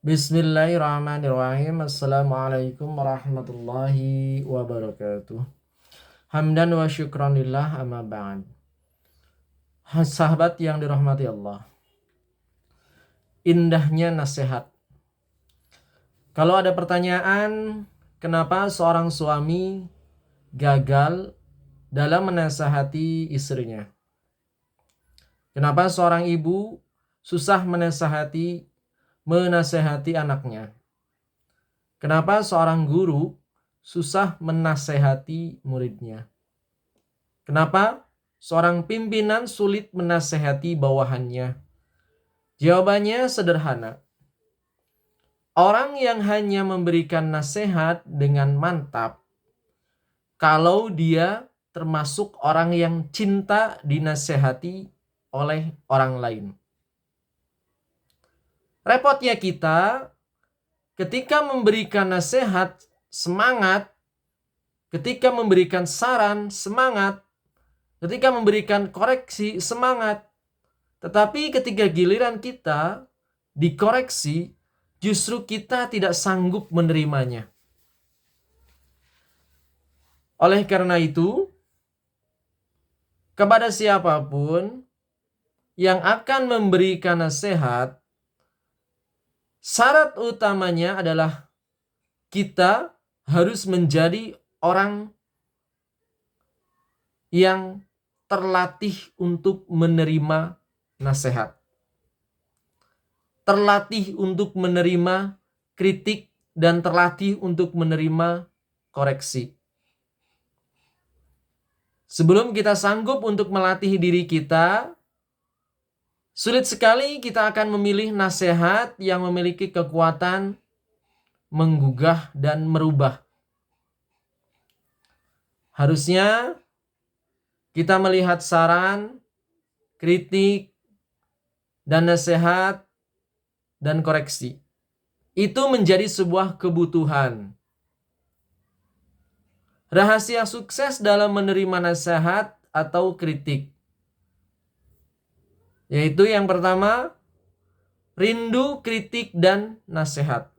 Bismillahirrahmanirrahim. Assalamualaikum warahmatullahi wabarakatuh. Hamdan wa syukranillah amma ba'd. Sahabat yang dirahmati Allah. Indahnya nasihat. Kalau ada pertanyaan, kenapa seorang suami gagal dalam menasihati istrinya? Kenapa seorang ibu susah menasihati anaknya? Kenapa seorang guru susah menasehati muridnya? Kenapa seorang pimpinan sulit menasehati bawahannya? Jawabannya sederhana. Orang yang hanya memberikan nasihat dengan mantap, kalau dia termasuk orang yang cinta dinasehati oleh orang lain. Repotnya kita ketika memberikan nasihat, semangat. Ketika memberikan saran, semangat. Ketika memberikan koreksi, semangat. Tetapi ketika giliran kita dikoreksi, justru kita tidak sanggup menerimanya. Oleh karena itu, kepada siapapun yang akan memberikan nasihat, syarat utamanya adalah kita harus menjadi orang yang terlatih untuk menerima nasihat. Terlatih untuk menerima kritik dan terlatih untuk menerima koreksi. Sebelum kita sanggup untuk melatih diri kita, sulit sekali kita akan memilih nasihat yang memiliki kekuatan menggugah dan merubah. Harusnya kita melihat saran, kritik, dan nasihat, dan koreksi. Itu menjadi sebuah kebutuhan. Rahasia sukses dalam menerima nasihat atau kritik, yaitu yang pertama, rindu kritik dan nasihat.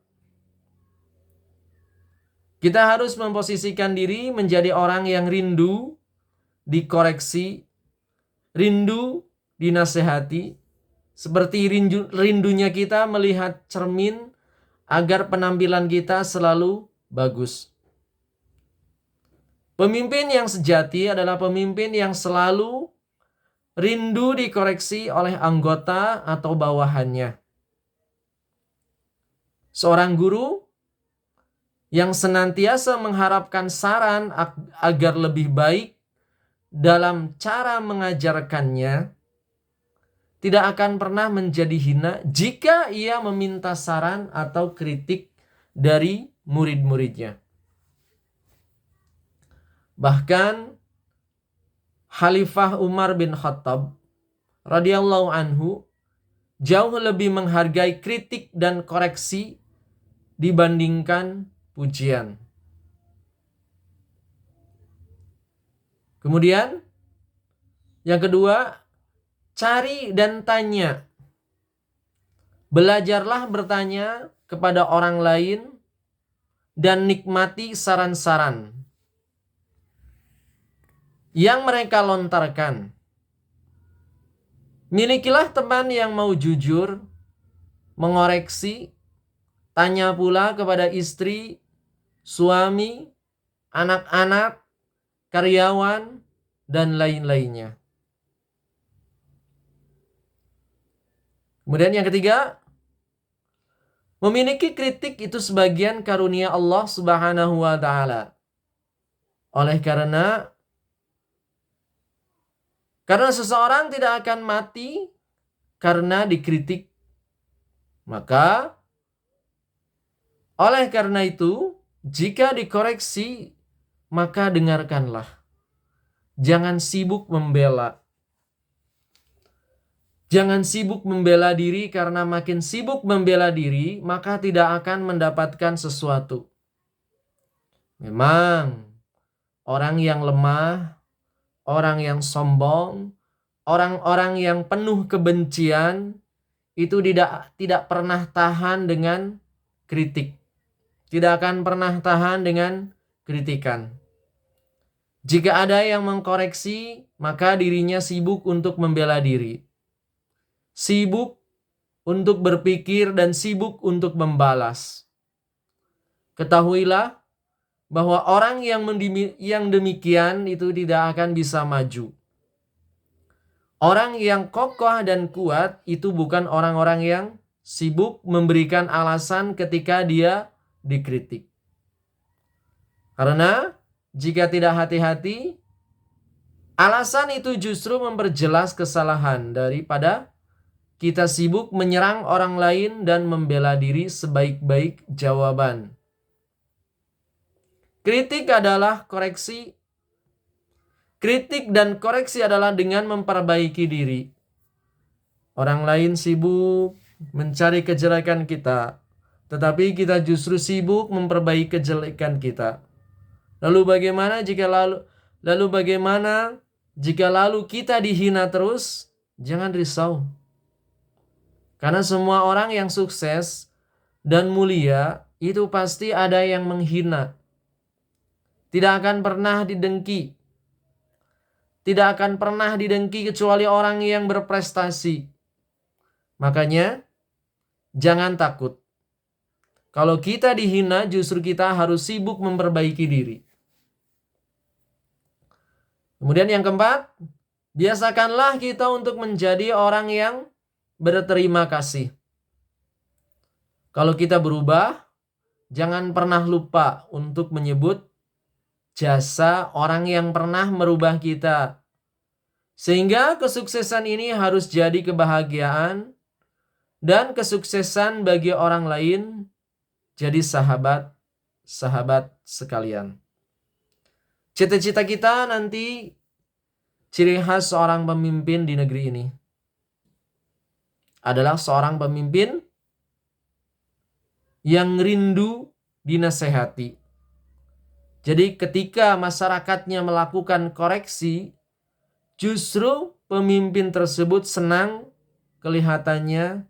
Kita harus memposisikan diri menjadi orang yang rindu dikoreksi, rindu dinasehati, seperti rindunya kita melihat cermin agar penampilan kita selalu bagus. Pemimpin yang sejati adalah pemimpin yang selalu rindu dikoreksi oleh anggota atau bawahannya. Seorang guru yang senantiasa mengharapkan saran agar lebih baik dalam cara mengajarkannya, tidak akan pernah menjadi hina jika ia meminta saran atau kritik dari murid-muridnya. Bahkan Khalifah Umar bin Khattab radhiyallahu anhu jauh lebih menghargai kritik dan koreksi dibandingkan pujian. Kemudian yang kedua, cari dan tanya. Belajarlah bertanya kepada orang lain dan nikmati saran-saran yang mereka lontarkan. Milikilah teman yang mau jujur, mengoreksi, tanya pula kepada istri, suami, anak-anak, karyawan, dan lain-lainnya. Kemudian yang ketiga, memiliki kritik itu sebagian karunia Allah Subhanahu wa taala. Oleh karena seseorang tidak akan mati karena dikritik. Maka oleh karena itu, jika dikoreksi, maka dengarkanlah. Jangan sibuk membela. Jangan sibuk membela diri, karena makin sibuk membela diri, maka tidak akan mendapatkan sesuatu. Memang orang yang lemah, orang yang sombong, orang-orang yang penuh kebencian, itu tidak pernah tahan dengan kritik. Tidak akan pernah tahan dengan kritikan. Jika ada yang mengkoreksi, maka dirinya sibuk untuk membela diri. Sibuk untuk berpikir dan sibuk untuk membalas. Ketahuilah bahwa orang yang demikian itu tidak akan bisa maju. Orang yang kokoh dan kuat itu bukan orang-orang yang sibuk memberikan alasan ketika dia dikritik. Karena jika tidak hati-hati, alasan itu justru memperjelas kesalahan daripada kita sibuk menyerang orang lain dan membela diri sebaik-baik jawaban. Kritik adalah koreksi. Kritik dan koreksi adalah dengan memperbaiki diri. Orang lain sibuk mencari kejelekan kita, tetapi kita justru sibuk memperbaiki kejelekan kita. Lalu bagaimana jika kita dihina terus? Jangan risau. Karena semua orang yang sukses dan mulia itu pasti ada yang menghina. Tidak akan pernah didengki. Tidak akan pernah didengki kecuali orang yang berprestasi. Makanya jangan takut. Kalau kita dihina, justru kita harus sibuk memperbaiki diri. Kemudian yang keempat, biasakanlah kita untuk menjadi orang yang berterima kasih. Kalau kita berubah, jangan pernah lupa untuk menyebut jasa orang yang pernah merubah kita. Sehingga kesuksesan ini harus jadi kebahagiaan dan kesuksesan bagi orang lain jadi sahabat sekalian. Cita-cita kita nanti ciri khas seorang pemimpin di negeri ini adalah seorang pemimpin yang rindu dinasehati. Jadi ketika masyarakatnya melakukan koreksi, justru pemimpin tersebut senang kelihatannya.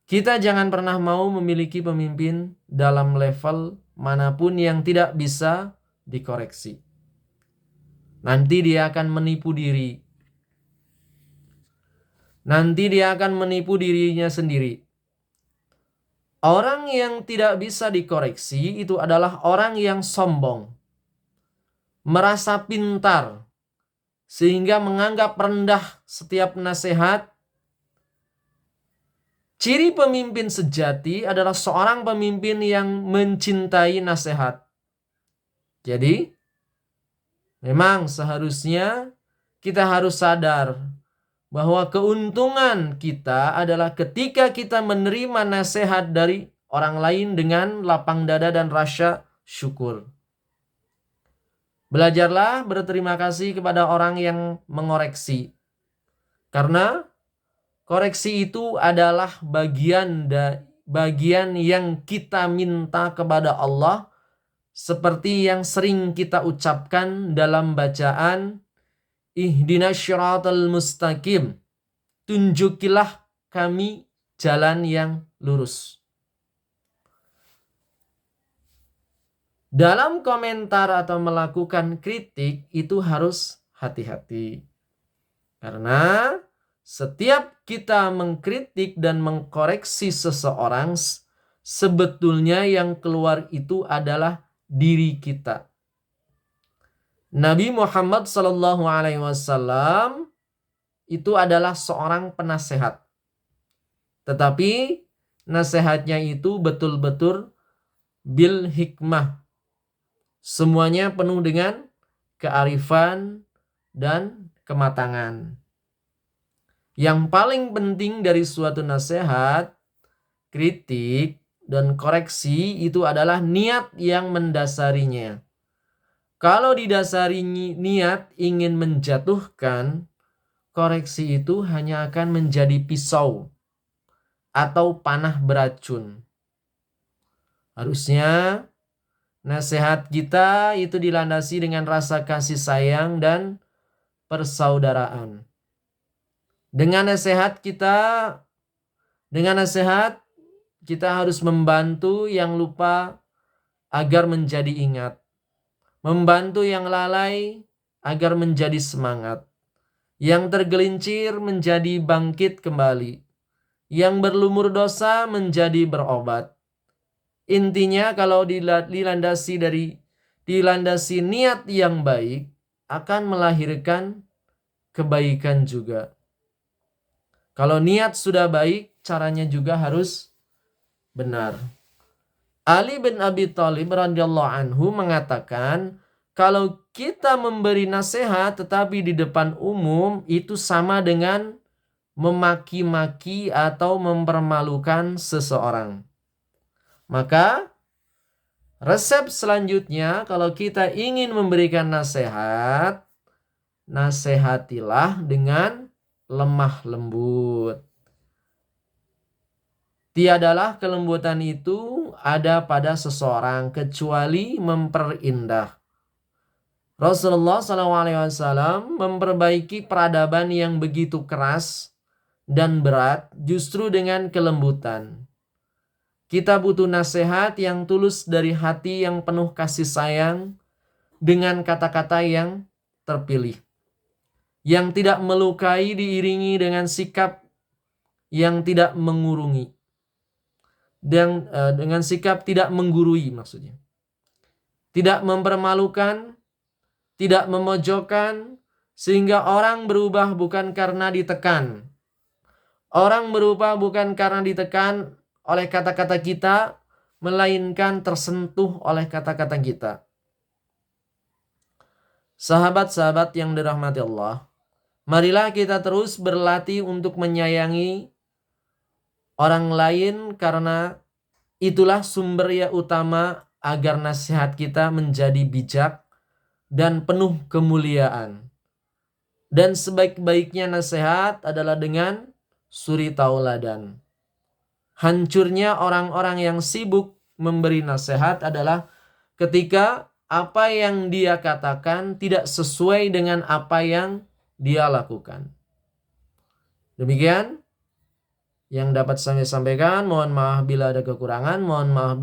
Kita jangan pernah mau memiliki pemimpin dalam level manapun yang tidak bisa dikoreksi. Nanti dia akan menipu diri. Nanti dia akan menipu dirinya sendiri. Orang yang tidak bisa dikoreksi itu adalah orang yang sombong, merasa pintar, sehingga menganggap rendah setiap nasihat. Ciri pemimpin sejati adalah seorang pemimpin yang mencintai nasihat. Jadi, memang seharusnya kita harus sadar bahwa keuntungan kita adalah ketika kita menerima nasihat dari orang lain dengan lapang dada dan rasa syukur. Belajarlah berterima kasih kepada orang yang mengoreksi. Karena koreksi itu adalah bagian yang kita minta kepada Allah, seperti yang sering kita ucapkan dalam bacaan Ihdinas syiratal mustaqim. Tunjukilah kami jalan yang lurus. Dalam komentar atau melakukan kritik itu harus hati-hati. Karena setiap kita mengkritik dan mengkoreksi seseorang, sebetulnya yang keluar itu adalah diri kita. Nabi Muhammad SAW itu adalah seorang penasehat. Tetapi nasihatnya itu betul-betul bil hikmah. Semuanya penuh dengan kearifan dan kematangan. Yang paling penting dari suatu nasihat, kritik, dan koreksi itu adalah niat yang mendasarinya. Kalau didasari niat ingin menjatuhkan, koreksi itu hanya akan menjadi pisau atau panah beracun. Harusnya nasihat kita itu dilandasi dengan rasa kasih sayang dan persaudaraan. Dengan nasihat kita Dengan nasihat, kita harus membantu yang lupa agar menjadi ingat. Membantu yang lalai agar menjadi semangat. Yang tergelincir menjadi bangkit kembali. Yang berlumur dosa menjadi berobat. Intinya kalau dilandasi niat yang baik akan melahirkan kebaikan juga. Kalau niat sudah baik, caranya juga harus benar. Ali bin Abi Thalib radhiyallahu anhu mengatakan, kalau kita memberi nasihat tetapi di depan umum itu sama dengan memaki-maki atau mempermalukan seseorang. Maka resep selanjutnya kalau kita ingin memberikan nasihat, nasihatilah dengan lemah lembut. Tiadalah kelembutan itu ada pada seseorang kecuali memperindah. Rasulullah SAW memperbaiki peradaban yang begitu keras dan berat justru dengan kelembutan. Kita butuh nasihat yang tulus dari hati yang penuh kasih sayang dengan kata-kata yang terpilih. Yang tidak melukai diiringi dengan sikap yang tidak mengurungi. Dan dengan sikap tidak menggurui maksudnya. Tidak mempermalukan, tidak memojokkan, sehingga orang berubah bukan karena ditekan. Orang berubah bukan karena ditekan oleh kata-kata kita, melainkan tersentuh oleh kata-kata kita. Sahabat-sahabat yang dirahmati Allah, marilah kita terus berlatih untuk menyayangi orang lain karena itulah sumber yang utama agar nasihat kita menjadi bijak dan penuh kemuliaan. Dan sebaik-baiknya nasihat adalah dengan suri tauladan. Hancurnya orang-orang yang sibuk memberi nasihat adalah ketika apa yang dia katakan tidak sesuai dengan apa yang dia lakukan. Demikian yang dapat saya sampaikan. Mohon maaf bila ada kekurangan, mohon maaf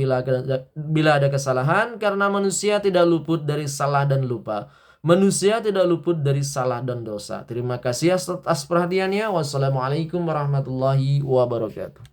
bila ada kesalahan, karena manusia tidak luput dari salah dan lupa. Manusia tidak luput dari salah dan dosa. Terima kasih atas perhatiannya. Wassalamualaikum warahmatullahi wabarakatuh.